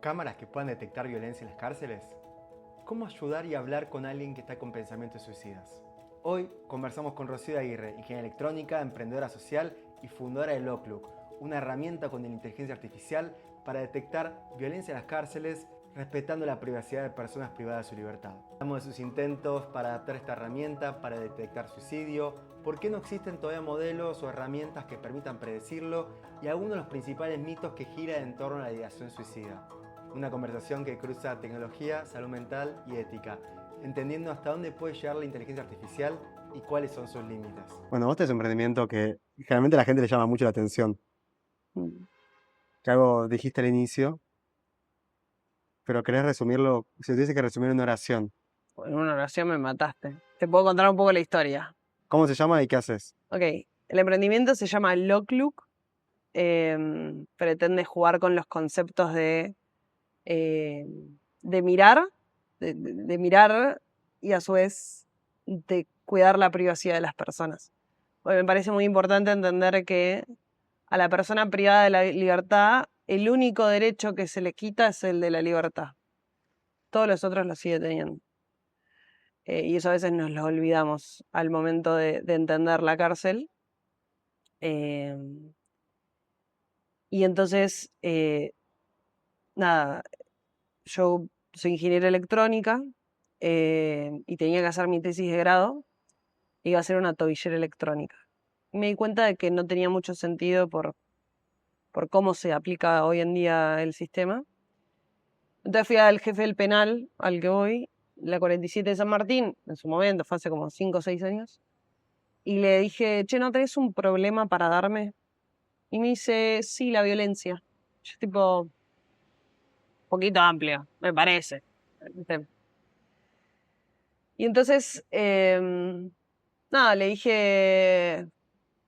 cámaras que puedan detectar violencia en las cárceles? ¿Cómo ayudar y hablar con alguien que está con pensamientos suicidas? Hoy conversamos con Rocío Aguirre, ingeniera electrónica, emprendedora social y fundadora de Loclook, una herramienta con inteligencia artificial para detectar violencia en las cárceles, respetando la privacidad de personas privadas de su libertad. Hablamos de sus intentos para adaptar esta herramienta para detectar suicidio, por qué no existen todavía modelos o herramientas que permitan predecirlo y algunos de los principales mitos que giran en torno a la ideación suicida. Una conversación que cruza tecnología, salud mental y ética, entendiendo hasta dónde puede llegar la inteligencia artificial y cuáles son sus límites. Bueno, vos tenés un emprendimiento que generalmente a la gente le llama mucho la atención. Que algo dijiste al inicio, pero querés resumirlo, si tuviese que resumir en una oración. En una oración me mataste. Te puedo contar un poco la historia. ¿Cómo se llama y qué haces? Ok, el emprendimiento se llama Loclook. Pretende jugar con los conceptos de mirar, de mirar y a su vez de cuidar la privacidad de las personas. Porque me parece muy importante entender que a la persona privada de la libertad, el único derecho que se le quita es el de la libertad. Todos los otros lo sigue teniendo. Y eso a veces nos lo olvidamos al momento de entender la cárcel. Y entonces, nada, yo soy ingeniera electrónica y tenía que hacer mi tesis de grado. Iba a ser una tobillera electrónica. Y me di cuenta de que no tenía mucho sentido por cómo se aplica hoy en día el sistema. Entonces fui al jefe del penal al que voy, la 47 de San Martín, en su momento, fue hace como 5 o 6 años, y le dije, che, ¿no tenés un problema para darme? Y me dice, sí, la violencia. Yo tipo, un poquito amplio, me parece. Y entonces, nada, le dije,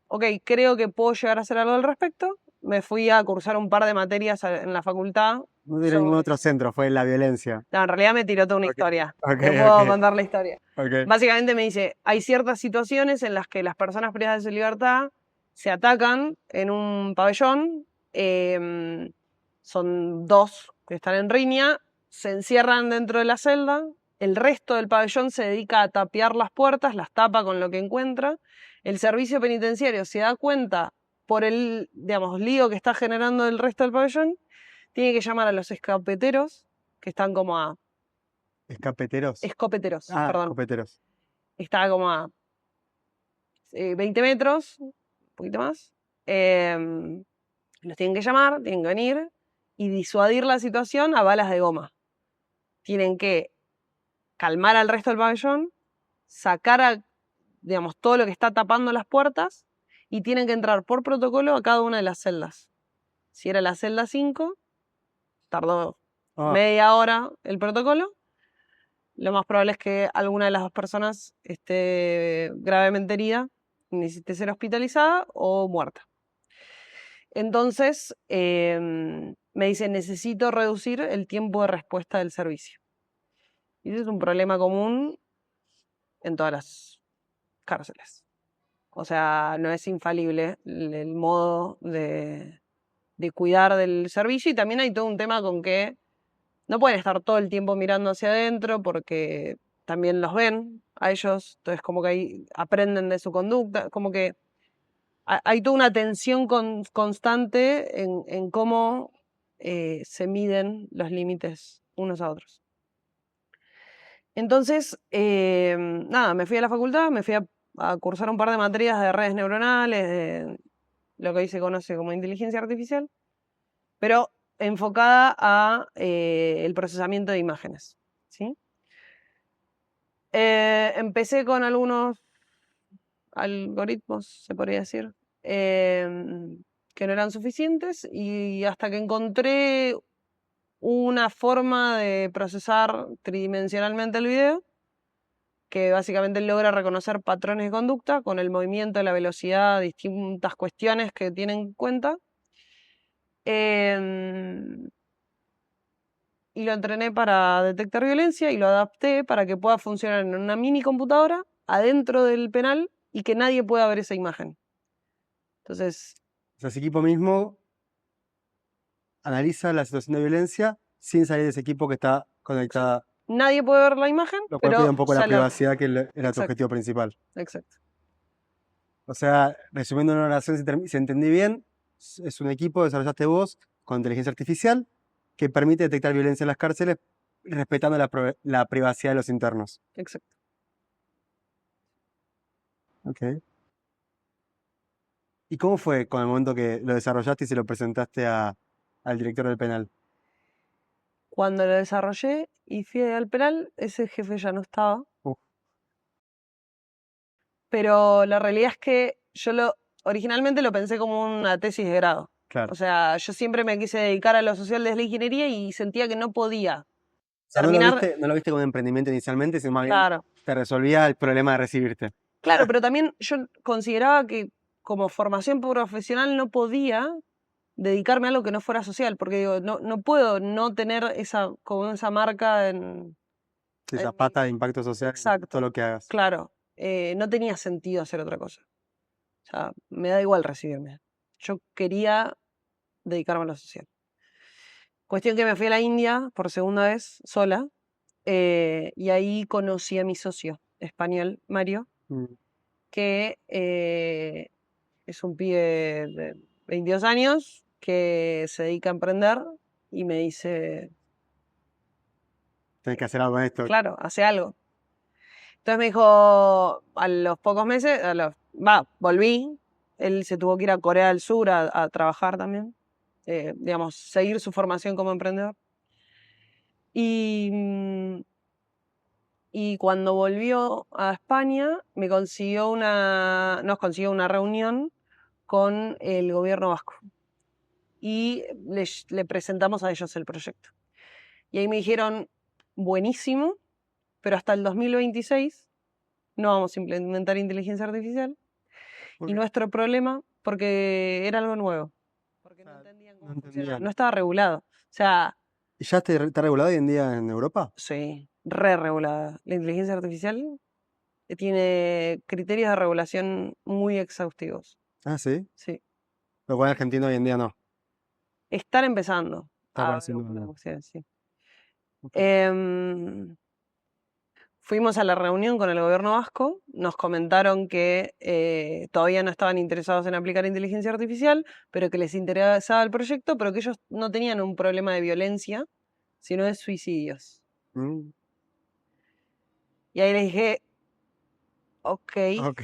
ok, creo que puedo llegar a hacer algo al respecto. Me fui a cursar un par de materias en la facultad. No era ningún otro centro, fue la violencia. No, en realidad me tiró toda una Ok, historia. ok, Te puedo ok, contar la historia. ok. Básicamente me dice, hay ciertas situaciones en las que las personas privadas de su libertad se atacan en un pabellón. Son dos que están en riña, se encierran dentro de la celda. El resto del pabellón se dedica a tapiar las puertas, las tapa con lo que encuentra. El servicio penitenciario se da cuenta por el, digamos, lío que está generando el resto del pabellón. Tiene que llamar a los escopeteros, que están como a... ¿Escapeteros? Escopeteros, Ah, perdón. escopeteros. Está como a 20 metros, un poquito más. Los tienen que llamar, tienen que venir y disuadir la situación a balas de goma. Tienen que calmar al resto del pabellón, sacar digamos, todo lo que está tapando las puertas y tienen que entrar por protocolo a cada una de las celdas. Si era la celda 5, tardó media hora el protocolo. Lo más probable es que alguna de las dos personas esté gravemente herida, necesite ser hospitalizada o muerta. Entonces, me dice, necesito reducir el tiempo de respuesta del servicio. Y ese es un problema común en todas las cárceles. O sea, no es infalible el modo de cuidar del servicio, y también hay todo un tema con que no pueden estar todo el tiempo mirando hacia adentro porque también los ven a ellos, entonces como que ahí aprenden de su conducta, como que hay toda una tensión constante en cómo se miden los límites unos a otros. Entonces, nada, me fui a la facultad, me fui a cursar un par de materias de redes neuronales, de lo que hoy se conoce como inteligencia artificial, pero enfocada a el procesamiento de imágenes, ¿sí? Empecé con algunos algoritmos, se podría decir, que no eran suficientes, y hasta que encontré una forma de procesar tridimensionalmente el video que básicamente logra reconocer patrones de conducta con el movimiento, la velocidad, distintas cuestiones que tiene en cuenta. Y lo entrené para detectar violencia y lo adapté para que pueda funcionar en una mini computadora adentro del penal y que nadie pueda ver esa imagen. Entonces, O sea, ese equipo mismo analiza la situación de violencia sin salir de ese equipo que está conectada, Nadie puede ver la imagen, lo cual pero cuida un poco la ya privacidad que era tu Exacto. objetivo principal. Exacto. O sea, resumiendo una oración, si entendí bien, es un equipo que desarrollaste vos con inteligencia artificial que permite detectar violencia en las cárceles respetando la privacidad de los internos. Exacto. Ok. ¿Y cómo fue con el momento que lo desarrollaste y se lo presentaste al director del penal? Cuando lo desarrollé y fui al penal, ese jefe ya no estaba. Uf. Pero la realidad es que originalmente lo pensé como una tesis de grado. Claro. O sea, yo siempre me quise dedicar a lo social desde la ingeniería y sentía que no podía O sea, terminar. no lo viste como un emprendimiento inicialmente, sino más bien Claro, te resolvía el problema de recibirte. claro, pero también yo consideraba que como formación profesional no podía dedicarme a algo que no fuera social, porque digo, no puedo no tener como esa marca en Esa mi- pata de impacto social en todo Exacto, lo que hagas. claro. No tenía sentido hacer otra cosa. O sea, me da igual recibirme. Yo quería dedicarme a lo social. Cuestión que me fui a la India por segunda vez, sola, y ahí conocí a mi socio español, Mario, Mm. que es un pibe de 22 años que se dedica a emprender y me dice, Tenés que hacer algo con esto. claro, hace algo. Entonces me dijo, a los pocos meses, volví, él se tuvo que ir a Corea del Sur a trabajar también, digamos, seguir su formación como emprendedor. Y cuando volvió a España, nos consiguió una reunión con el gobierno vasco. Y le presentamos a ellos el proyecto. Y ahí me dijeron, buenísimo, pero hasta el 2026 no vamos a implementar inteligencia artificial. ¿Por Y qué? nuestro problema, porque era algo nuevo, porque no entendían No cómo funcionaba, entendían. no estaba regulado. O sea, ¿Y ya está regulado hoy en día en Europa? sí, re regulada. La inteligencia artificial tiene criterios de regulación muy exhaustivos. Ah, sí. Sí. Lo cual en Argentina hoy en día no. Están empezando Está a haber apareciendo algunas algo. cuestiones, sí. Ok. Em, Fuimos a la reunión con el gobierno vasco, nos comentaron que todavía no estaban interesados en aplicar inteligencia artificial, pero que les interesaba el proyecto, pero que ellos no tenían un problema de violencia, sino de suicidios. Mm, Y ahí les dije, ok, ok.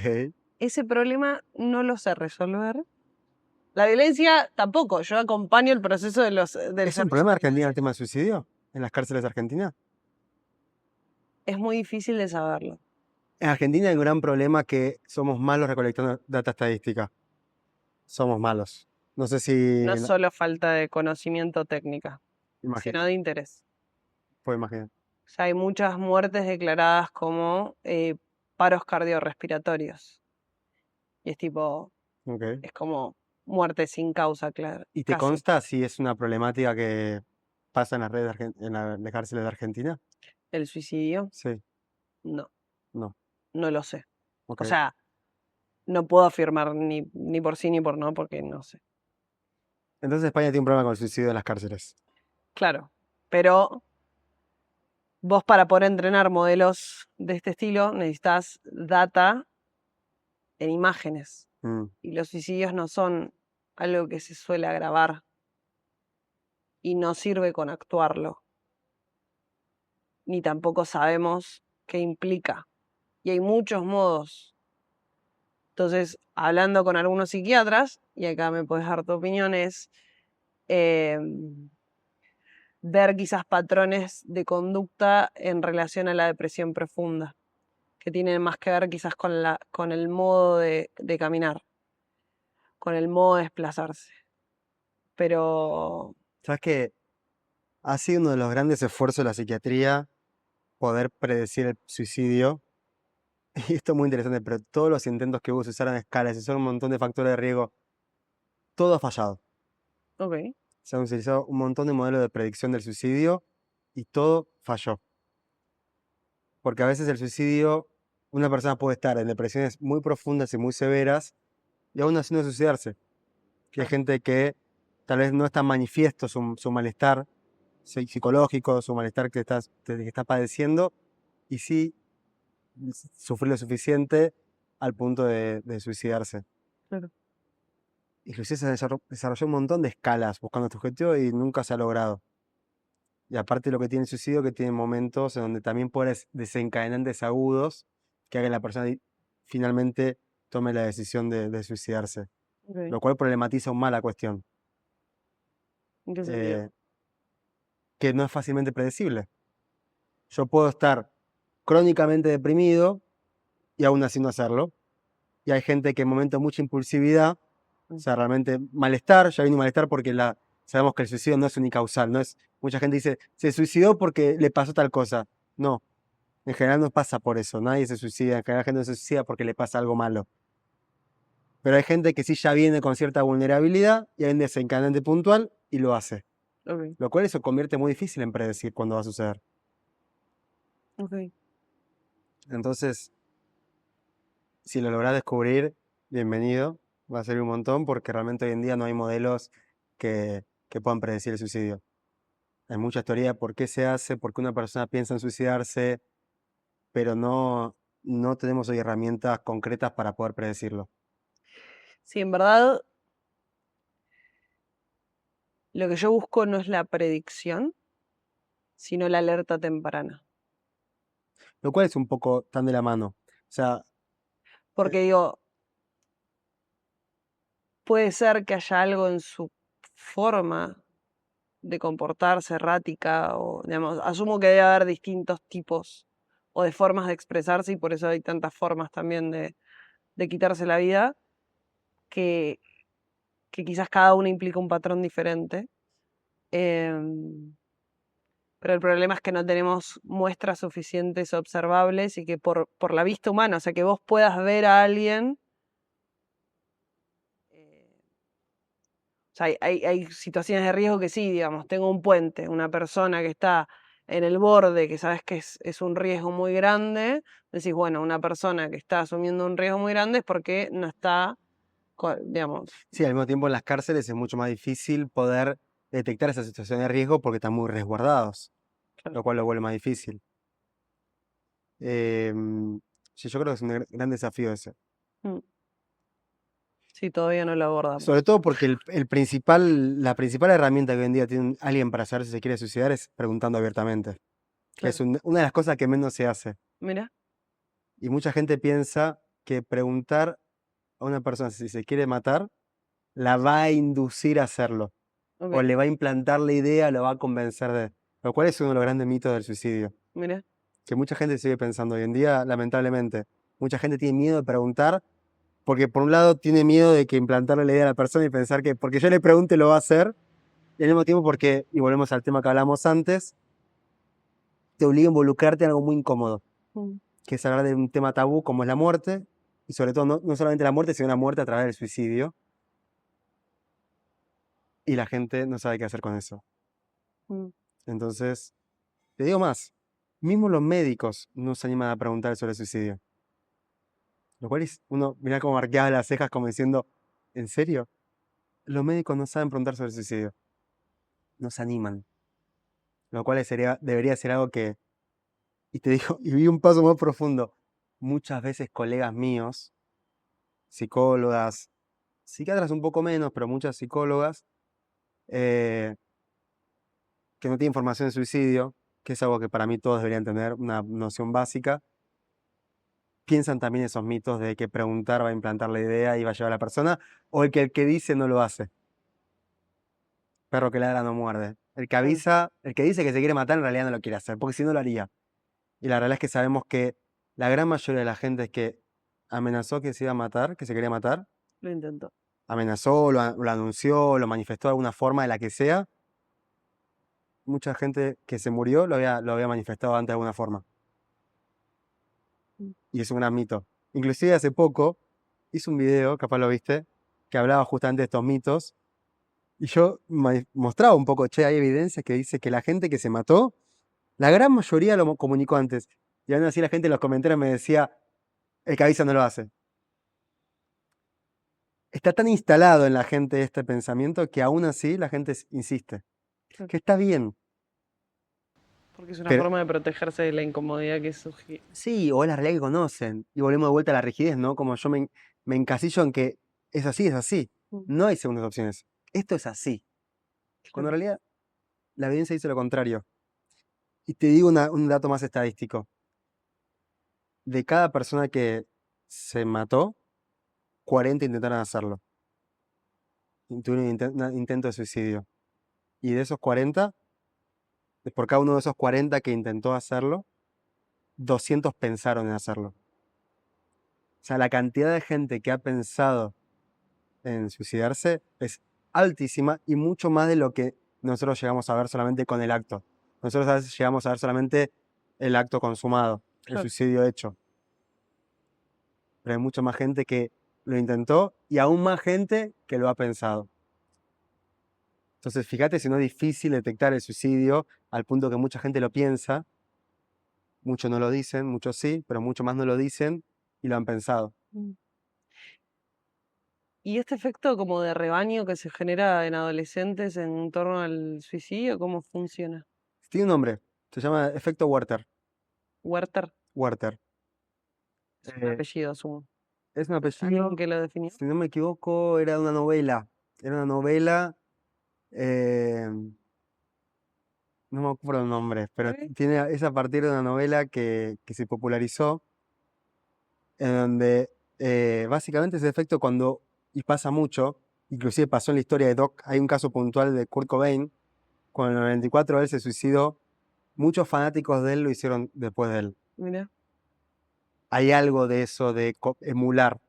ese problema no lo sé resolver. La violencia tampoco, yo acompaño el proceso del ¿Es un servicio problema en Argentina el penitenciario. tema del suicidio? ¿En las cárceles de Argentina? Es muy difícil de saberlo. En Argentina hay un gran problema que somos malos recolectando data estadística. Somos malos. No sé si... No es solo falta de conocimiento técnica, sino Imagino, de interés. puedo imaginar. O sea, hay muchas muertes declaradas como paros cardiorrespiratorios. Y es tipo, Ok. es como muerte sin causa, claro, ¿Y te casi. consta si es una problemática que pasa en las redes en las cárceles de Argentina? El suicidio, Sí, no, no. no lo sé. Ok. O sea, no puedo afirmar ni por sí ni por no, porque no sé. Entonces España tiene un problema con el suicidio en las cárceles. Claro, pero vos para poder entrenar modelos de este estilo necesitas data en imágenes. Mm. Y los suicidios no son algo que se suele agravar y no sirve con actuarlo, ni tampoco sabemos qué implica. Y hay muchos modos. Entonces, hablando con algunos psiquiatras, y acá me puedes dar tu opinión, es ver quizás patrones de conducta en relación a la depresión profunda, que tienen más que ver quizás con el modo de caminar, con el modo de desplazarse. Pero, ¿Sabes que ha sido uno de los grandes esfuerzos de la psiquiatría poder predecir el suicidio? Y esto es muy interesante, pero todos los intentos que hubo, se usaron escalas, se usaron un montón de factores de riesgo, todo ha fallado. ok, Se han utilizado un montón de modelos de predicción del suicidio y todo falló. Porque a veces el suicidio, una persona puede estar en depresiones muy profundas y muy severas y aún así no suicidarse. Que hay claro, gente que tal vez no es tan manifiesto su malestar, psicológico, su malestar que está padeciendo, y sí sufrir lo suficiente al punto de suicidarse. Claro. Inclusive se desarrolló un montón de escalas buscando este objetivo y nunca se ha logrado. Y aparte lo que tiene el suicidio, que tiene momentos en donde también puede haber desencadenantes agudos que hagan que la persona finalmente tome la decisión de suicidarse. Ok. Lo cual problematiza aún más la cuestión, ¿En qué sentido? que no es fácilmente predecible. Yo puedo estar crónicamente deprimido y aún así no hacerlo. Y hay gente que en momentos de mucha impulsividad, o sea, realmente malestar, ya viene un malestar porque sabemos que el suicidio no es unicausal, no es, mucha gente dice, se suicidó porque le pasó tal cosa. No, en general no pasa por eso, nadie se suicida, en general la gente no se suicida porque le pasa algo malo. Pero hay gente que sí ya viene con cierta vulnerabilidad y hay un desencadenante puntual y lo hace. Ok, Lo cual eso convierte muy difícil en predecir cuándo va a suceder. ok. Entonces, si lo lográs descubrir, bienvenido, va a servir un montón porque realmente hoy en día no hay modelos que puedan predecir el suicidio. Hay muchas teorías de por qué se hace, por qué una persona piensa en suicidarse, pero no tenemos hoy herramientas concretas para poder predecirlo. Sí, en verdad, lo que yo busco no es la predicción, sino la alerta temprana. Lo cual es un poco tan de la mano. O sea, Porque digo, puede ser que haya algo en su forma de comportarse errática o, digamos, asumo que debe haber distintos tipos o de formas de expresarse y por eso hay tantas formas también de quitarse la vida, que, que quizás cada una implica un patrón diferente. Em, pero el problema es que no tenemos muestras suficientes observables y que por la vista humana, o sea, que vos puedas ver a alguien. O sea, hay situaciones de riesgo que sí, digamos, tengo un puente, una persona que está en el borde, que sabes que es un riesgo muy grande, decís, bueno, una persona que está asumiendo un riesgo muy grande es porque no está, digamos, sí, al mismo tiempo en las cárceles es mucho más difícil poder detectar esa situación de riesgo porque están muy resguardados, claro. lo cual lo vuelve más difícil. Sí, yo creo que es un gran desafío ese. Mm. Sí, todavía no lo abordamos. Sobre todo porque la principal herramienta que hoy en día tiene alguien para saber si se quiere suicidar es preguntando abiertamente. Que es Claro. una de las cosas que menos se hace. Mira, Y mucha gente piensa que preguntar a una persona si se quiere matar la va a inducir a hacerlo. O ok, le va a implantar la idea, lo va a convencer de. Lo cual es uno de los grandes mitos del suicidio. mira, Que mucha gente sigue pensando hoy en día, lamentablemente. Mucha gente tiene miedo de preguntar porque por un lado tiene miedo de que implantarle la idea a la persona y pensar que porque yo le pregunte lo va a hacer. Y al mismo tiempo porque, y volvemos al tema que hablamos antes, te obliga a involucrarte en algo muy incómodo, mm, que es hablar de un tema tabú como es la muerte, y sobre todo no solamente la muerte, sino la muerte a través del suicidio, y la gente no sabe qué hacer con eso. mm, Entonces, te digo más, mismo los médicos no se animan a preguntar sobre el suicidio. Lo cual es, uno, mira cómo marqueaba las cejas como diciendo, ¿en serio? Los médicos no saben preguntar sobre el suicidio, no se animan. Lo cual debería ser algo que, y te digo, y vi un paso más profundo, muchas veces colegas míos, psicólogas, psiquiatras un poco menos, pero muchas psicólogas, eh, que no tienen formación de suicidio, que es algo que para mí todos deberían tener, una noción básica, piensan también esos mitos de que preguntar va a implantar la idea y va a llevar a la persona, o el que dice no lo hace. Perro que ladra no muerde. El que claro, avisa, el que dice que se quiere matar en realidad no lo quiere hacer, porque si no lo haría. Y la realidad es que sabemos que la gran mayoría de la gente que amenazó que se iba a matar, que se quería matar, lo intento. amenazó, lo anunció, lo manifestó de alguna forma, de la que sea, mucha gente que se murió lo había manifestado antes de alguna forma. Mm, Y es un gran mito. Inclusive hace poco hice un video, capaz lo viste, que hablaba justamente de estos mitos. Y yo mostraba un poco, che, hay evidencia que dice que la gente que se mató, la gran mayoría lo comunicó antes. Y aún así la gente en los comentarios me decía, el que avisa no lo hace. Está tan instalado en la gente este pensamiento que aún así la gente insiste. claro. Que está bien. Porque es una Pero forma de protegerse de la incomodidad que surge. sí, o es la realidad que conocen. Y volvemos de vuelta a la rigidez, ¿no? Como yo me encasillo en que es así, es así. Mm, No hay segundas opciones. Esto es así. Cuando en claro. realidad la evidencia dice lo contrario. Y te digo un dato más estadístico. De cada persona que se mató, 40 intentaron hacerlo. Tuvieron un intento de suicidio. Y de esos 40, por cada uno de esos 40 que intentó hacerlo, 200 pensaron en hacerlo. O sea, la cantidad de gente que ha pensado en suicidarse es altísima y mucho más de lo que nosotros llegamos a ver solamente con el acto. Nosotros a veces llegamos a ver solamente el acto consumado, el Claro. suicidio hecho. Pero hay mucha más gente que lo intentó y aún más gente que lo ha pensado. Entonces, fíjate si no es difícil detectar el suicidio al punto que mucha gente lo piensa, muchos no lo dicen, muchos sí, pero muchos más no lo dicen y lo han pensado. Mm. ¿Y este efecto como de rebaño que se genera en adolescentes en torno al suicidio, cómo funciona? Tiene un nombre, se llama efecto Werther. Werther Werther. es un Eh, apellido, asumo. es un ¿Alguien apellido, que lo definió? si no me equivoco, era una novela. Era una novela, eh, no me acuerdo el nombre, pero Ok. es a partir de una novela que se popularizó, en donde básicamente ese efecto cuando, y pasa mucho, inclusive pasó en la historia de Doc, hay un caso puntual de Kurt Cobain, cuando en el 94 él se suicidó, muchos fanáticos de él lo hicieron después de él. Mira. Hay algo de eso, de emular.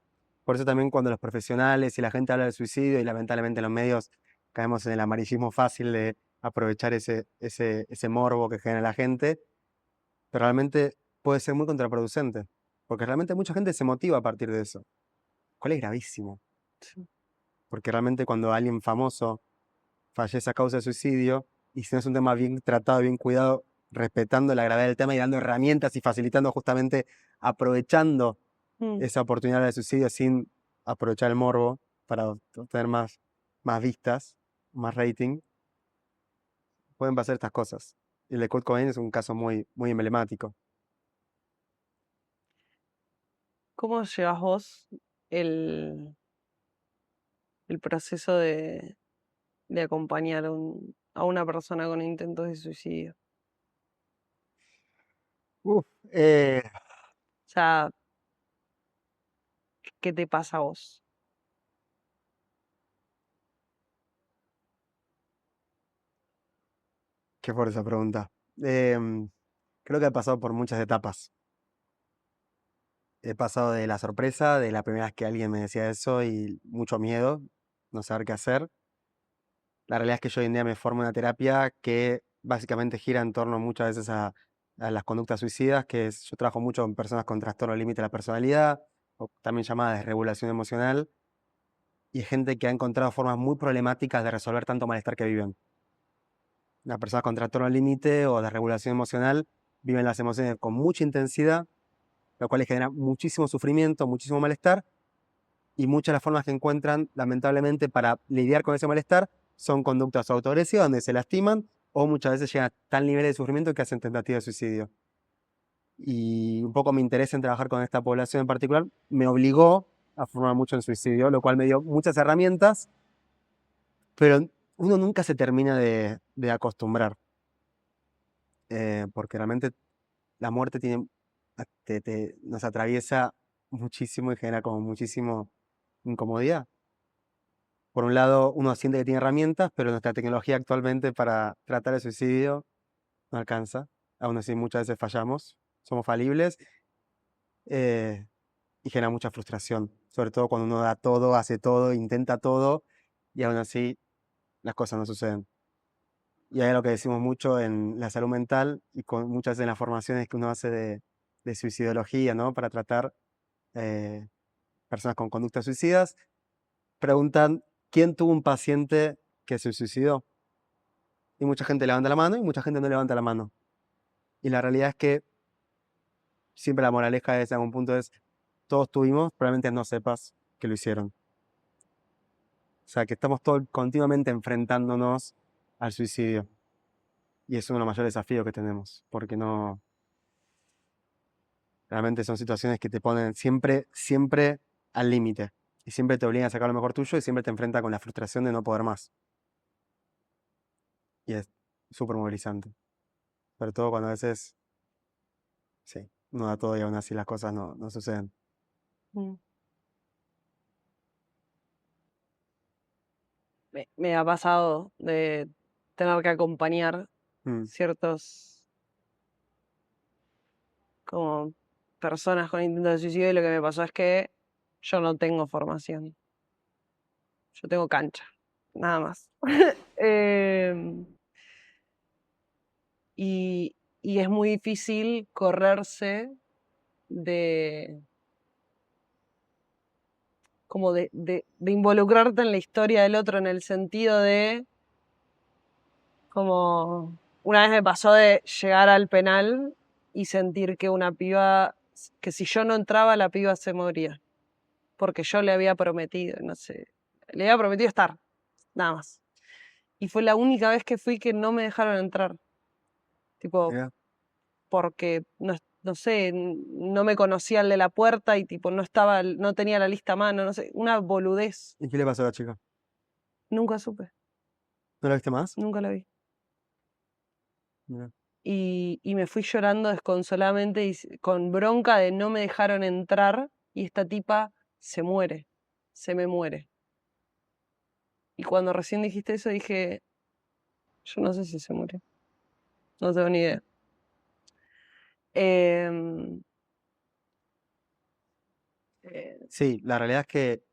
Por eso también cuando los profesionales y la gente habla del suicidio y lamentablemente en los medios caemos en el amarillismo fácil de aprovechar ese morbo que genera la gente, pero realmente puede ser muy contraproducente, porque realmente mucha gente se motiva a partir de eso, cual es gravísimo, Sí. porque realmente cuando alguien famoso fallece a causa de suicidio, y si no es un tema bien tratado, bien cuidado, respetando la gravedad del tema y dando herramientas y facilitando justamente, aprovechando Mm. esa oportunidad de suicidio sin aprovechar el morbo para obtener más vistas, más rating, pueden pasar estas cosas. Y el de Kurt Cobain es un caso muy emblemático. ¿Cómo llevas vos el, el proceso de acompañar a una persona con intentos de suicidio? Uf, O sea, ¿qué te pasa a vos? qué fuerte esa pregunta. Creo que he pasado por muchas etapas. He pasado de la sorpresa, de la primera vez que alguien me decía eso y mucho miedo, no saber qué hacer. La realidad es que yo hoy en día me formo en una terapia que básicamente gira en torno muchas veces a las conductas suicidas, yo trabajo mucho con personas con trastorno límite de la personalidad, o también llamada desregulación emocional, y hay gente que ha encontrado formas muy problemáticas de resolver tanto malestar que viven. Las personas con trastorno límite o desregulación emocional viven las emociones con mucha intensidad, lo cual les genera muchísimo sufrimiento, muchísimo malestar, y muchas de las formas que encuentran, lamentablemente, para lidiar con ese malestar son conductas autoagresivas donde se lastiman o muchas veces llegan a tal nivel de sufrimiento que hacen tentativa de suicidio. Y un poco mi interés en trabajar con esta población en particular me obligó a formar mucho en suicidio, lo cual me dio muchas herramientas, pero uno nunca se termina de acostumbrar, porque realmente la muerte nos atraviesa muchísimo y genera como muchísimo incomodidad. Por un lado, uno siente que tiene herramientas, pero nuestra tecnología actualmente para tratar el suicidio no alcanza. Aún así, muchas veces fallamos, somos falibles eh, y genera mucha frustración, sobre todo cuando uno da todo, hace todo, intenta todo y aún así las cosas no suceden. Y ahí es lo que decimos mucho en la salud mental y con muchas de las formaciones que uno hace de suicidología, ¿no? Para tratar eh, personas con conductas suicidas, preguntan, ¿quién tuvo un paciente que se suicidó? Y mucha gente levanta la mano y mucha gente no levanta la mano. Y la realidad es que siempre la moraleja de algún punto es, todos tuvimos, probablemente no sepas que lo hicieron. O sea, que estamos continuamente enfrentándonos al suicidio. Y es uno de los mayores desafíos que tenemos, porque no, realmente son situaciones que te ponen siempre, siempre al límite. Y siempre te obligan a sacar lo mejor tuyo y siempre te enfrenta con la frustración de no poder más. Y es súper movilizante. Sobre todo cuando a veces, sí, no da todo y aún así las cosas no suceden. Mm. Me ha pasado de tener que acompañar Mm, ciertos como personas con intentos de suicidio y lo que me pasó es que yo no tengo formación. Yo tengo cancha, nada más. Em, y, y es muy difícil correrse de como de involucrarte en la historia del otro en el sentido de como una vez me pasó de llegar al penal y sentir que una piba, que si yo no entraba la piba se moría, porque yo le había prometido, no sé, le había prometido estar, nada más. Y fue la única vez que fui que no me dejaron entrar, tipo, mirá. porque no sé, no me conocía el de la puerta y tipo no estaba, no tenía la lista a mano, no sé, una boludez. ¿Y qué le pasó a la chica? Nunca supe, ¿No la viste más? nunca la vi. Mirá. Y me fui llorando desconsoladamente y con bronca de no me dejaron entrar y esta tipa se muere, se me muere. Y cuando recién dijiste eso dije, yo no sé si se murió, no tengo ni idea. Em, eh, Sí, la realidad es que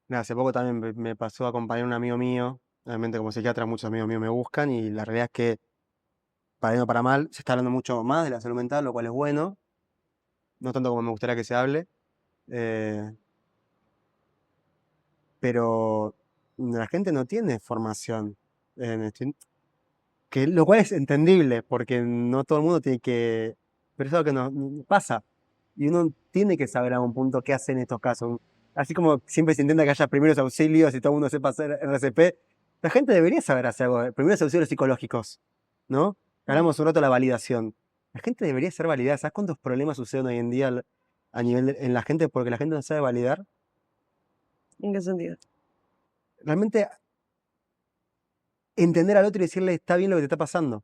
nada, hace poco también me pasó a acompañar a un amigo mío. Realmente como psiquiatra muchos amigos míos me buscan y la realidad es que para bien o para mal se está hablando mucho más de la salud mental, lo cual es bueno. No tanto como me gustaría que se hable. eh, pero la gente no tiene formación en esto. Que, lo cual es entendible, porque no todo el mundo tiene que... Pero es algo que nos pasa. Y uno tiene que saber a un punto qué hacer en estos casos. Así como siempre se intenta que haya primeros auxilios y todo el mundo sepa hacer RCP, la gente debería saber hacer algo. Primeros auxilios psicológicos, ¿no? mm, Hablamos un rato de la validación. La gente debería ser validada. ¿Sabes cuántos problemas suceden hoy en día a nivel en la gente porque la gente no sabe validar? ¿En qué sentido? Realmente entender al otro y decirle está bien lo que te está pasando.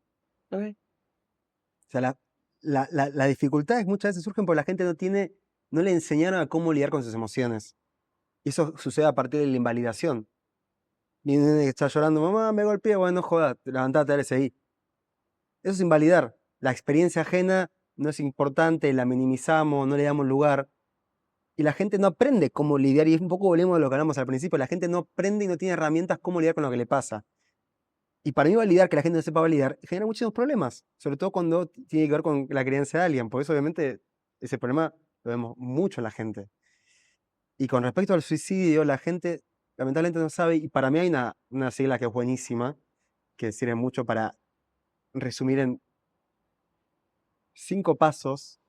Ok. O sea, la dificultad es muchas veces surgen porque la gente no tiene, no le enseñaron a cómo lidiar con sus emociones. Y eso sucede a partir de la invalidación. Viene un nene que está llorando, mamá, me golpeé, bueno, no jodas, levantate, dale, seguí. Eso es invalidar. La experiencia ajena no es importante, la minimizamos, no le damos lugar. Y la gente no aprende cómo lidiar, y es un poco volvemos a lo que hablamos al principio, la gente no aprende y no tiene herramientas cómo lidiar con lo que le pasa. Y para mí validar, que la gente no sepa validar, genera muchísimos problemas, sobre todo cuando tiene que ver con la crianza de alguien. Por eso, obviamente, ese problema lo vemos mucho en la gente. Y con respecto al suicidio, la gente lamentablemente no sabe, y para mí hay una sigla que es buenísima, que sirve mucho para resumir en 5 pasos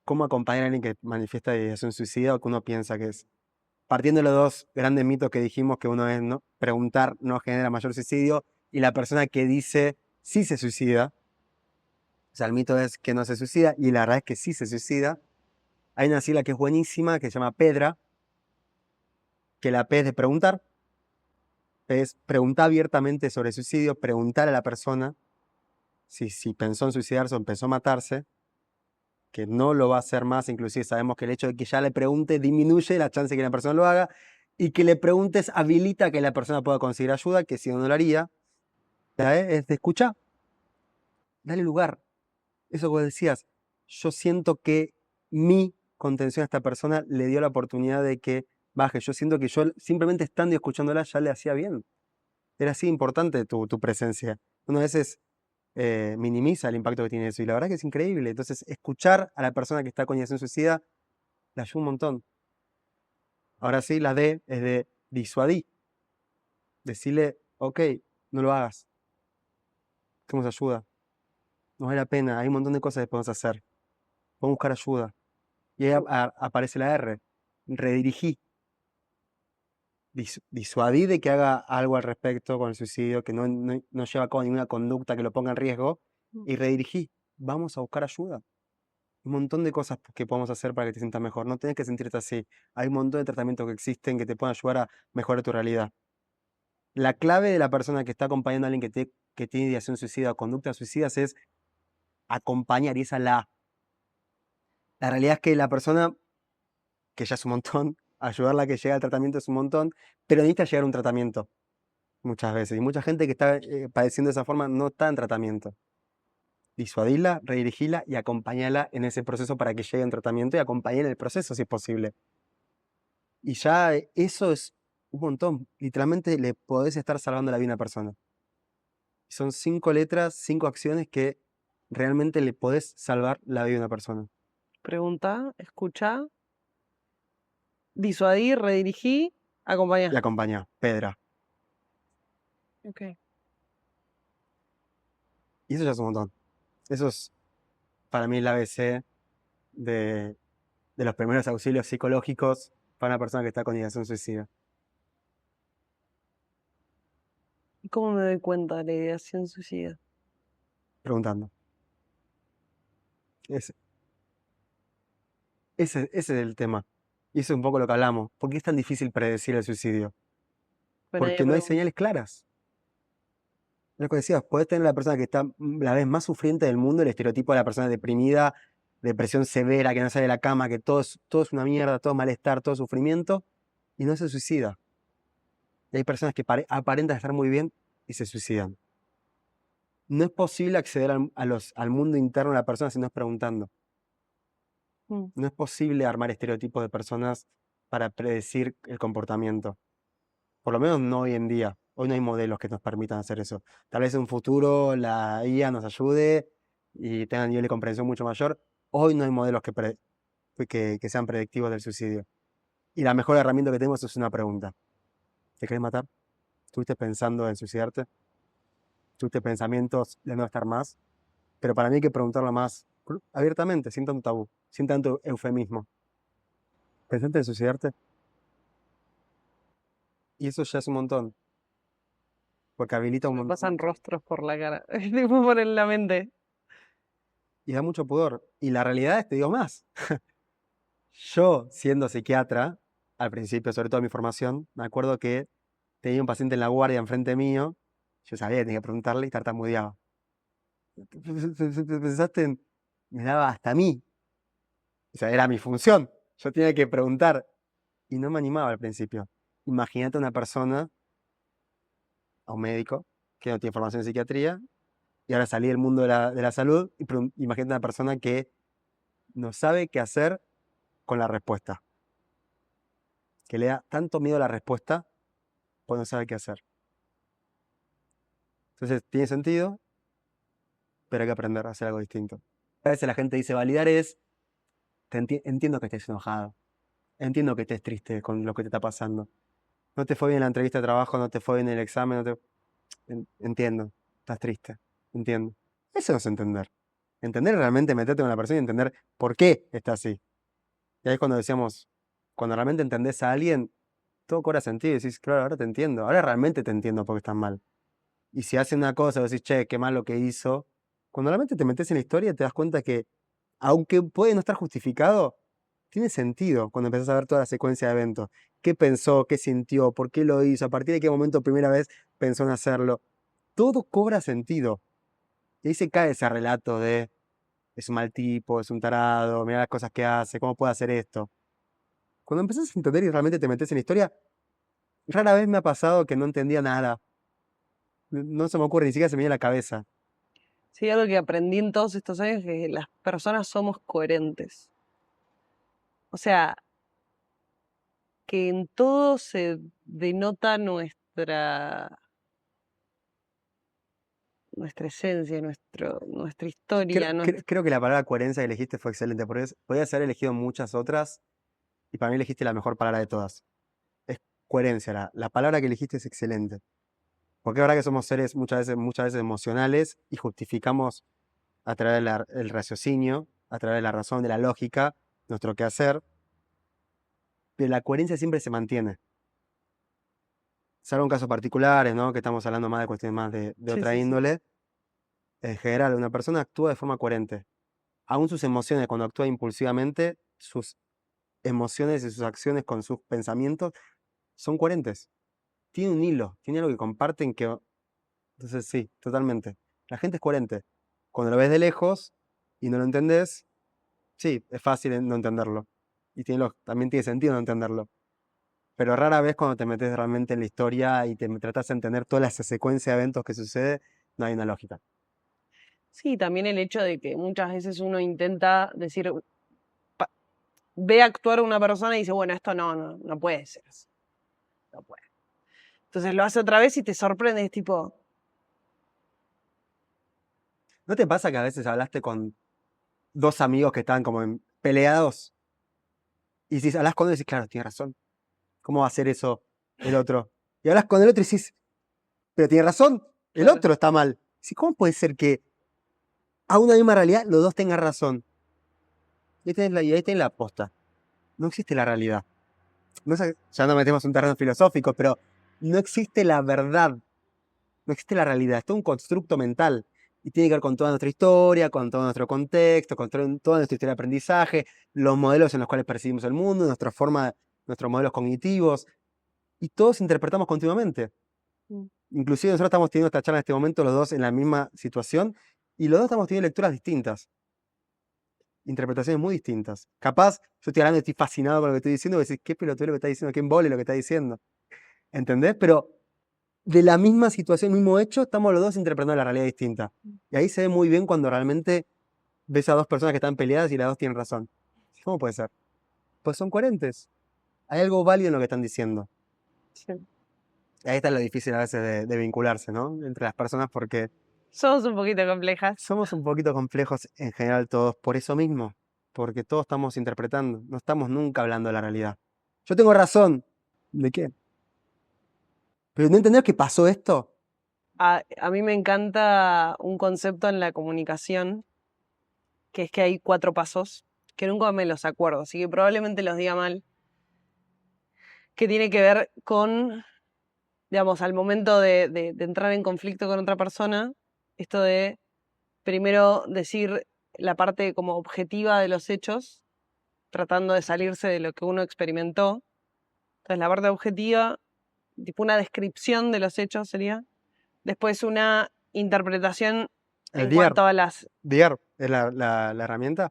cómo acompañar a alguien que manifiesta ideación suicida o que uno piensa que es. Partiendo de los dos grandes mitos que dijimos, que uno es no, preguntar no genera mayor suicidio, y la persona que dice sí se suicida. O sea, el mito es que no se suicida y la verdad es que sí se suicida. Hay una sigla que es buenísima que se llama PEDRA, que la P es de preguntar, es preguntar abiertamente sobre el suicidio, preguntar a la persona si pensó en suicidarse o pensó matarse, que no lo va a hacer más, inclusive sabemos que el hecho de que ya le pregunte disminuye la chance de que la persona lo haga, y que le preguntes habilita que la persona pueda conseguir ayuda, que si no, no lo haría. Es de escuchar, dale lugar. Eso que vos decías, yo siento que mi contención a esta persona le dio la oportunidad de que baje. Yo siento que yo simplemente estando y escuchándola ya le hacía bien. Era así importante tu presencia. Uno a veces minimiza el impacto que tiene eso y la verdad que es increíble. Entonces, escuchar a la persona que está con ideación suicida le ayuda un montón. Ahora sí, la D es de disuadir. Decirle, ok, no lo hagas. Busquemos ayuda. No vale la pena. Hay un montón de cosas que podemos hacer. Podemos buscar ayuda. Y ahí aparece la R. Redirigí. disuadir de que haga algo al respecto con el suicidio, que no lleva a cabo ninguna conducta que lo ponga en riesgo, y redirigí. Vamos a buscar ayuda. Un montón de cosas que podemos hacer para que te sientas mejor. No tenés que sentirte así. Hay un montón de tratamientos que existen que te pueden ayudar a mejorar tu realidad. La clave de la persona que está acompañando a alguien que tiene ideación suicida o conductas suicidas es acompañar, y esa es la A. La realidad es que la persona, que ya es un montón, ayudarla a que llegue al tratamiento es un montón, pero necesita llegar a un tratamiento muchas veces. Y mucha gente que está padeciendo de esa forma no está en tratamiento. Disuadirla, redirigirla y acompañarla en ese proceso para que llegue a un tratamiento y acompañar en el proceso si es posible. Y ya eso es un montón. Literalmente le podés estar salvando la vida a una persona. Son 5 letras, 5 acciones que realmente le podés salvar la vida a una persona. Pregunta, escucha, disuadir, redirigí, acompañar. Y acompañar, Pedra. Ok. Y eso ya es un montón. Eso es para mí el ABC de los primeros auxilios psicológicos para una persona que está con ideación suicida. ¿Y cómo me doy cuenta de la ideación suicida? Preguntando. Ese es el tema. Y eso es un poco lo que hablamos. ¿Por qué es tan difícil predecir el suicidio? Pues nadie Porque no hay pregunta. señales claras. Lo que decías, podés tener la persona que está la vez más sufriente del mundo, el estereotipo de la persona deprimida, depresión severa, que no sale de la cama, que todo es una mierda, todo malestar, todo sufrimiento, y no se suicida. Y hay personas que aparentan estar muy bien y se suicidan. No es posible acceder al mundo interno de la persona si no es preguntando. Mm. No es posible armar estereotipos de personas para predecir el comportamiento. Por lo menos no hoy en día. Hoy no hay modelos que nos permitan hacer eso. Tal vez en un futuro la IA nos ayude y tenga un nivel de comprensión mucho mayor. Hoy no hay modelos que sean predictivos del suicidio. Y la mejor herramienta que tenemos es una pregunta. ¿Te querés matar? ¿Estuviste pensando en suicidarte? ¿Tuviste pensamientos de no estar más? Pero para mí hay que preguntarlo más abiertamente, sin tanto tabú, sin tanto eufemismo. ¿Pensaste en suicidarte? Y eso ya es un montón, porque habilita un Me montón pasan rostros por la cara, tipo por en la mente. y da mucho pudor. Y la realidad es, te digo más, yo siendo psiquiatra, al principio, sobre todo en mi formación, me acuerdo que tenía un paciente en la guardia enfrente mío, yo sabía que tenía que preguntarle y tartamudeaba. ¿Pensaste en...? Me daba hasta a mí. O sea, era mi función. Yo tenía que preguntar y no me animaba al principio. Imagínate una persona, a un médico, que no tiene formación en psiquiatría, y ahora salí del mundo de la salud, y imagínate una persona que no sabe qué hacer con la respuesta. Que le da tanto miedo a la respuesta, pues no sabe qué hacer. Entonces, tiene sentido, pero hay que aprender a hacer algo distinto. A veces la gente dice, validar es, entiendo que estés enojado, entiendo que estés triste con lo que te está pasando. No te fue bien la entrevista de trabajo, no te fue bien el examen, entiendo, estás triste, entiendo. Eso no es entender. Entender es realmente meterte con la persona y entender por qué está así. Y ahí es cuando decíamos, cuando realmente entendés a alguien, todo cobra sentido y decís, claro, ahora te entiendo, ahora realmente te entiendo por qué estás mal. Y si hace una cosa, vos decís, che, qué mal lo que hizo, cuando realmente te metes en la historia te das cuenta que, aunque puede no estar justificado, tiene sentido cuando empezás a ver toda la secuencia de eventos. ¿Qué pensó? ¿Qué sintió? ¿Por qué lo hizo? ¿A partir de qué momento primera vez pensó en hacerlo? Todo cobra sentido. Y ahí se cae ese relato de, es un mal tipo, es un tarado, mira las cosas que hace, ¿cómo puede hacer esto? Cuando empezás a entender y realmente te metes en la historia, rara vez me ha pasado que no entendía nada. No se me ocurre, ni siquiera se me viene a la cabeza. Sí, algo que aprendí en todos estos años es que las personas somos coherentes. O sea, que en todo se denota nuestra esencia, nuestra historia. Creo que la palabra coherencia que elegiste fue excelente, porque podías haber elegido muchas otras, y para mí elegiste la mejor palabra de todas. Es coherencia, la palabra que elegiste es excelente. Porque es verdad que somos seres muchas veces emocionales y justificamos a través del raciocinio, a través de la razón, de la lógica, nuestro quehacer, pero la coherencia siempre se mantiene. salvo en casos particulares, ¿no? Que estamos hablando más de cuestiones más de Sí, otra sí, sí. índole. En general, una persona actúa de forma coherente. Aún sus emociones, cuando actúa impulsivamente, sus emociones y sus acciones con sus pensamientos son coherentes. Tiene un hilo, tiene algo que comparten que... Entonces sí, totalmente. La gente es coherente. Cuando lo ves de lejos y no lo entendés, sí, es fácil no entenderlo. Y también tiene sentido no entenderlo. Pero rara vez cuando te metes realmente en la historia y te tratas de entender toda esa secuencia de eventos que sucede, no hay una lógica. Sí, también el hecho de que muchas veces uno intenta decir, pa- ve actuar a una persona y dice, bueno, esto no puede ser así, no puede. Entonces lo hace otra vez y te sorprende, es tipo, ¿No te pasa que a veces hablaste con dos amigos que estaban como peleados y si hablas con uno y decís, claro, tienes razón, ¿cómo va a hacer eso el otro? Y hablas con el otro y decís, pero tiene razón, el claro, otro está mal. Sí, ¿cómo puede ser que a una misma realidad los dos tengan razón? Y ahí tenés la aposta. No existe la realidad. Ya no metemos un terreno filosófico, pero no existe la verdad. No existe la realidad. Es todo un constructo mental. Y tiene que ver con toda nuestra historia, con todo nuestro contexto, con toda nuestra historia de aprendizaje, los modelos en los cuales percibimos el mundo, nuestros modelos cognitivos. Y todos interpretamos continuamente. mm, Inclusive nosotros estamos teniendo esta charla en este momento, los dos en la misma situación, y los dos estamos teniendo lecturas distintas, interpretaciones muy distintas. Capaz, yo estoy hablando y estoy fascinado con lo que estoy diciendo, y decís, qué pelotudo lo que está diciendo, qué embole lo que está diciendo. ¿Entendés? Pero de la misma situación, mismo hecho, estamos los dos interpretando la realidad distinta. Y ahí se ve muy bien cuando realmente ves a dos personas que están peleadas y las dos tienen razón. ¿Cómo puede ser? Pues son coherentes. Hay algo válido en lo que están diciendo. sí. Y ahí está lo difícil a veces de vincularse, ¿no? Entre las personas porque Somos un poquito complejas. somos un poquito complejos en general todos por eso mismo. Porque todos estamos interpretando, no estamos nunca hablando de la realidad. Yo tengo razón. ¿De qué? ¿Pero no entendés que pasó esto? A mí me encanta un concepto en la comunicación, que es que hay 4 pasos, que nunca me los acuerdo, así que probablemente los diga mal, que tiene que ver con, digamos, al momento de entrar en conflicto con otra persona, esto de primero decir la parte como objetiva de los hechos, tratando de salirse de lo que uno experimentó. Entonces, la parte objetiva, tipo una descripción de los hechos sería. Después una interpretación El en DIAR. cuanto a las... DIAR es la herramienta.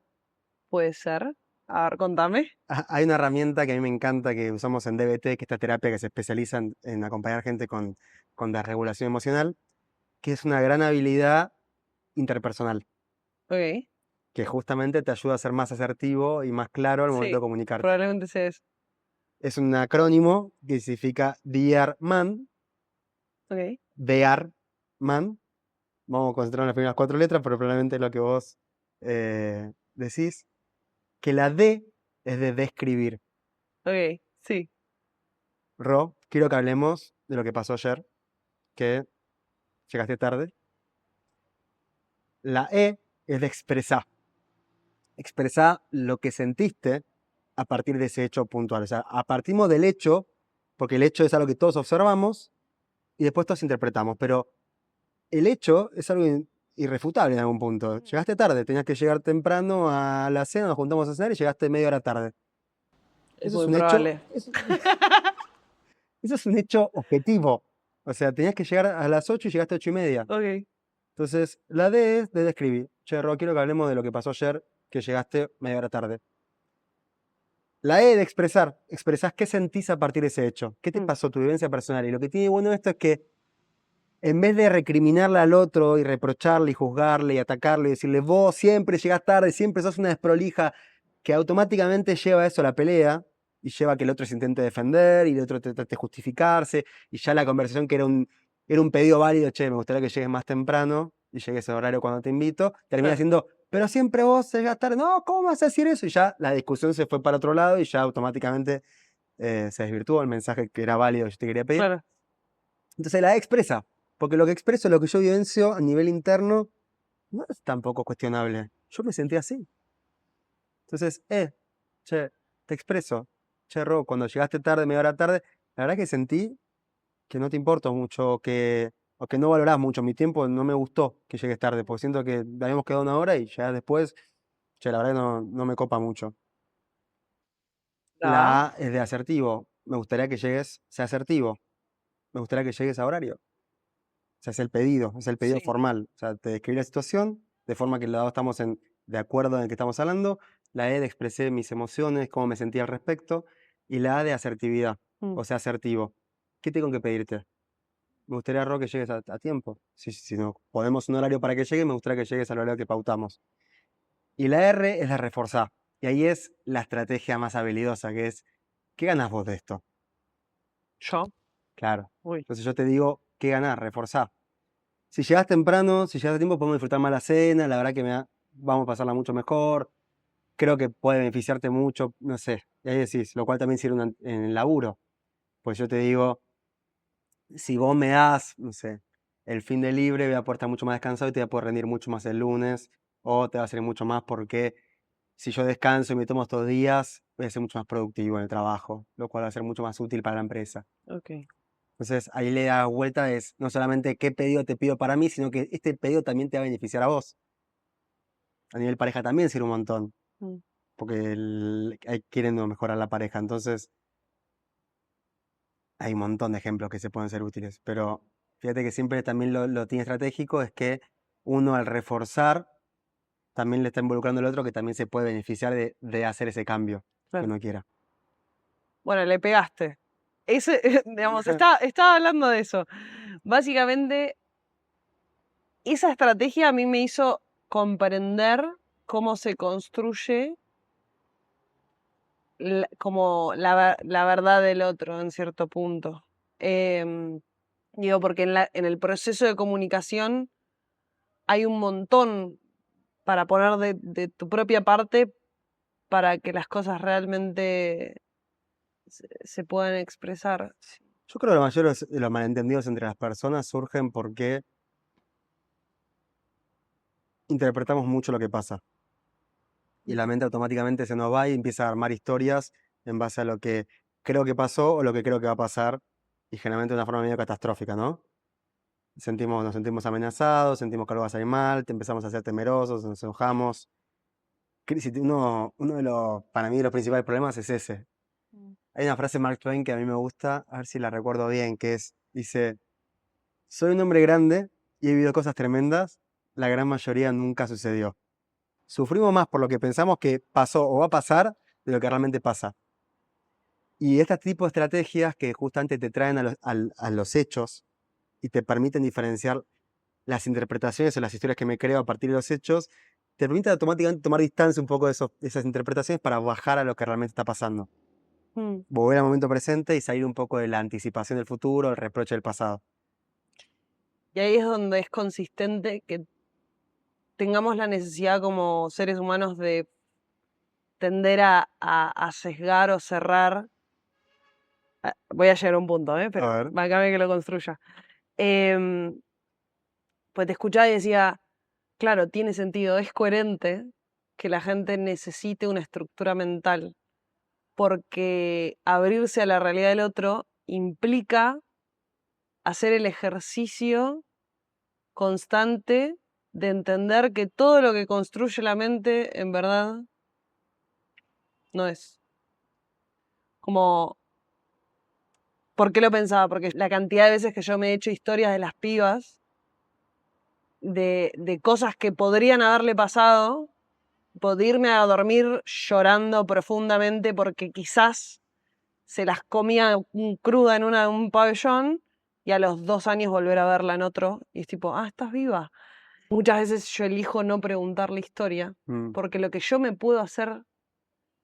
Puede ser. A ver, contame. Hay una herramienta que a mí me encanta que usamos en DBT, que es esta terapia que se especializa en acompañar gente con desregulación emocional, que es una gran habilidad interpersonal, Ok. que justamente te ayuda a ser más asertivo y más claro al momento Sí, de comunicarte. probablemente sea eso. Es un acrónimo que significa Dear Man, Ok. Dear Man. Vamos a concentrarnos en las primeras 4 letras, pero probablemente es lo que vos decís. Que la D es de describir. Ok. Sí. Ro, quiero que hablemos de lo que pasó ayer, que llegaste tarde. La E es de expresar. Expresar lo que sentiste a partir de ese hecho puntual. O sea, partimos del hecho, porque el hecho es algo que todos observamos y después todos interpretamos. Pero el hecho es algo irrefutable en algún punto. Llegaste tarde, tenías que llegar temprano a la cena, nos juntamos a cenar y llegaste media hora tarde. Es Eso es muy un hecho, probable. eso es un hecho objetivo. O sea, tenías que llegar a las 8 y llegaste a 8:30. Ok. Entonces, la D es de describir. Che, Ro, quiero que hablemos de lo que pasó ayer, que llegaste media hora tarde. La E de expresar. Expresás qué sentís a partir de ese hecho. ¿Qué te Mm, pasó, tu vivencia personal? Y lo que tiene bueno esto es que en vez de recriminarle al otro y reprocharle y juzgarle y atacarle y decirle, vos siempre llegás tarde, siempre sos una desprolija, que automáticamente lleva eso a la pelea y lleva a que el otro se intente defender y el otro trate de justificarse y ya la conversación que era un pedido válido, che, me gustaría que llegues más temprano y llegues a horario cuando te invito, termina claro. siendo, pero siempre vos llegás tarde, no, ¿cómo vas a decir eso? Y ya la discusión se fue para otro lado y ya automáticamente se desvirtuó el mensaje que era válido que yo te quería pedir. Claro. Entonces la expresa, porque lo que expreso, lo que yo vivencio a nivel interno, no es tampoco cuestionable. Yo me sentí así. Entonces, che, te expreso. Che, Ro, cuando llegaste tarde, media hora tarde, la verdad que sentí que no te importa mucho o que no valorás mucho. Mi tiempo no me gustó que llegues tarde, porque siento que habíamos quedado 1 hora y ya después, che, la verdad que no me copa mucho. Ya, La A es de asertivo. Me gustaría que llegues, sea asertivo. Me gustaría que llegues a horario. O sea, es el pedido sí. formal. O sea, te describí la situación de forma que los dos estamos de acuerdo en el que estamos hablando. La E de expresé mis emociones, cómo me sentía al respecto. Y la A de asertividad, Mm. o sea, asertivo. ¿Qué tengo que pedirte? Me gustaría, Ro, que llegues a tiempo. Si no podemos un horario para que llegue, me gustaría que llegues al horario que pautamos. Y la R es de reforzar. Y ahí es la estrategia más habilidosa, que es, ¿qué ganas vos de esto? Yo. Claro. Uy. Entonces yo te digo, ¿qué ganás? Reforzar. Si llegas temprano, si llegas a tiempo, podemos disfrutar más la cena, la verdad que vamos a pasarla mucho mejor. Creo que puede beneficiarte mucho, no sé. Y ahí decís, lo cual también sirve en el laburo. Pues yo te digo, si vos me das, no sé, el fin de libre, voy a poder estar mucho más descansado y te voy a poder rendir mucho más el lunes, o te va a servir mucho más porque si yo descanso y me tomo estos días, voy a ser mucho más productivo en el trabajo, lo cual va a ser mucho más útil para la empresa. Ok. Entonces ahí le da vuelta, es no solamente qué pedido te pido para mí, sino que este pedido también te va a beneficiar a vos. A nivel pareja también sirve un montón, Mm. porque quieren mejorar la pareja. Entonces hay un montón de ejemplos que se pueden ser útiles, pero fíjate que siempre también lo tiene estratégico, es que uno al reforzar también le está involucrando al otro que también se puede beneficiar de hacer ese cambio que Claro. uno quiera. Bueno, le pegaste. Ese, digamos, estaba hablando de eso. Básicamente, esa estrategia a mí me hizo comprender cómo se construye como la verdad del otro en cierto punto. Em, Digo, porque en el proceso de comunicación hay un montón para poner de tu propia parte para que las cosas realmente se puedan expresar. Yo creo que la mayoría de los malentendidos entre las personas surgen porque interpretamos mucho lo que pasa. Y la mente automáticamente se nos va y empieza a armar historias en base a lo que creo que pasó o lo que creo que va a pasar, y generalmente de una forma medio catastrófica, ¿no? Nos sentimos amenazados, sentimos que algo va a salir mal, te empezamos a ser temerosos, nos enojamos. Uno de los, para mí, de los principales problemas es ese. Mm. Hay una frase de Mark Twain que a mí me gusta, a ver si la recuerdo bien, dice, soy un hombre grande y he vivido cosas tremendas, la gran mayoría nunca sucedió. Sufrimos más por lo que pensamos que pasó o va a pasar de lo que realmente pasa. Y este tipo de estrategias que justamente te traen a los hechos y te permiten diferenciar las interpretaciones o las historias que me creo a partir de los hechos, te permiten automáticamente tomar distancia un poco de esas interpretaciones para bajar a lo que realmente está pasando. Mm. Volver al momento presente y salir un poco de la anticipación del futuro, el reproche del pasado. Y ahí es donde es consistente que tengamos la necesidad como seres humanos de tender a sesgar o cerrar. Voy a llegar a un punto, A pero ver. bácame que lo construya. Em, pues te escuchaba y decía, claro, tiene sentido, es coherente que la gente necesite una estructura mental, porque abrirse a la realidad del otro implica hacer el ejercicio constante de entender que todo lo que construye la mente en verdad no es. Como, ¿por qué lo pensaba? Porque la cantidad de veces que yo me he hecho historias de las pibas, de cosas que podrían haberle pasado, irme a dormir llorando profundamente porque quizás se las comía cruda en un pabellón y a los 2 años volver a verla en otro y es tipo, estás viva. Muchas veces yo elijo no preguntar la historia Mm. porque lo que yo me puedo hacer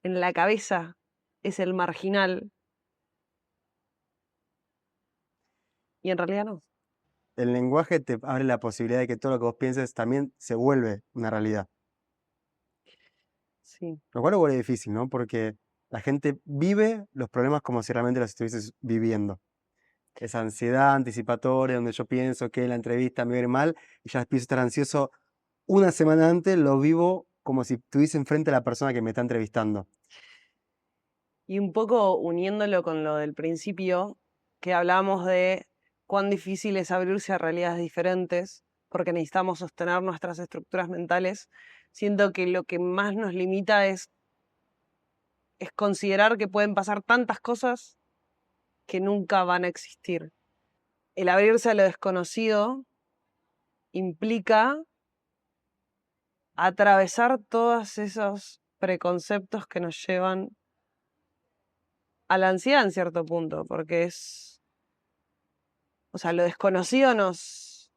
en la cabeza es el marginal y en realidad no. El lenguaje te abre la posibilidad de que todo lo que vos pienses también se vuelve una realidad. Sí. Lo cual lo vuelve difícil, ¿no? Porque la gente vive los problemas como si realmente los estuvieses viviendo. Esa ansiedad anticipatoria donde yo pienso que en la entrevista me va a ir mal y ya empiezo a estar ansioso una semana antes, lo vivo como si estuviese enfrente a la persona que me está entrevistando. Y un poco uniéndolo con lo del principio, que hablábamos de cuán difícil es abrirse a realidades diferentes, porque necesitamos sostener nuestras estructuras mentales. Siento que lo que más nos limita es considerar que pueden pasar tantas cosas que nunca van a existir. El abrirse a lo desconocido implica atravesar todos esos preconceptos que nos llevan a la ansiedad en cierto punto, porque o sea, lo desconocido nos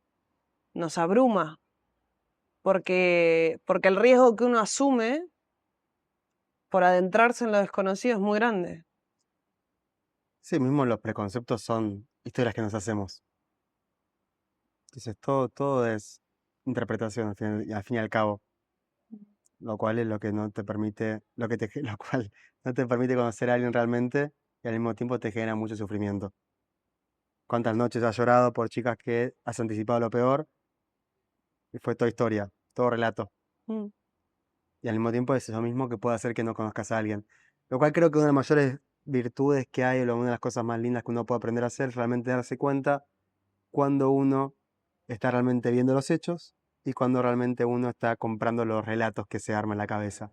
abruma, porque el riesgo que uno asume por adentrarse en lo desconocido es muy grande. Sí, mismo los preconceptos son historias que nos hacemos. Entonces todo es interpretación al fin y al cabo, lo cual es lo que no te permite, lo cual no te permite conocer a alguien realmente y al mismo tiempo te genera mucho sufrimiento. ¿Cuántas noches has llorado por chicas que has anticipado lo peor? Y fue toda historia, todo relato. Mm. Y al mismo tiempo es eso mismo que puede hacer que no conozcas a alguien. Lo cual creo que una de las mayores virtudes que hay, o una de las cosas más lindas que uno puede aprender a hacer, es realmente darse cuenta cuando uno está realmente viendo los hechos y cuando realmente uno está comprando los relatos que se arma en la cabeza.